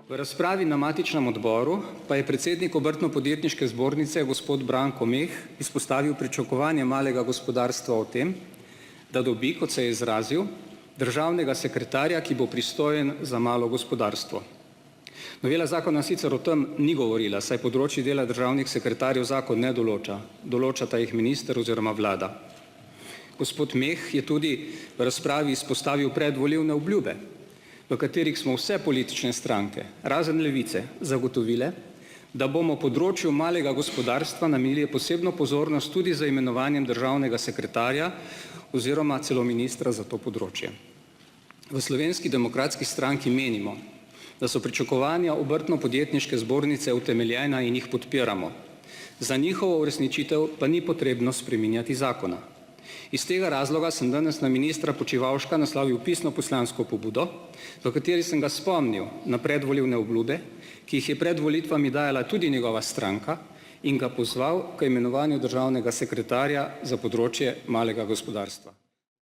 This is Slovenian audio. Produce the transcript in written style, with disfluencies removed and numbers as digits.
V razpravi na matičnem odboru pa je predsednik Obrtno-podjetniške zbornice gospod Branko Meh izpostavil pričakovanje malega gospodarstva o tem, da dobi, kot se je izrazil, državnega sekretarja, ki bo pristojen za malo gospodarstvo. Novela zakona sicer o tem ni govorila, saj področji dela državnih sekretarjev zakon ne določa, določata jih minister oziroma vlada. Gospod Meh je tudi v razpravi izpostavil predvolilne obljube, v katerih smo vse politične stranke, razen Levice, zagotovile, da bomo področju malega gospodarstva namenili posebno pozornost tudi z imenovanjem državnega sekretarja oziroma celo ministra za to področje. V Slovenski demokratski stranki menimo, da so pričakovanja Obrtno-podjetniške zbornice utemeljena in jih podpiramo. Za njihovo uresničitev pa ni potrebno spreminjati zakona. Iz tega razloga sem danes na ministra Počivalška naslovil pisno poslansko pobudo, v kateri sem ga spomnil na predvolilne obljube, ki jih je pred volitvami dajala tudi njegova stranka, in ga pozval k imenovanju državnega sekretarja za področje malega gospodarstva.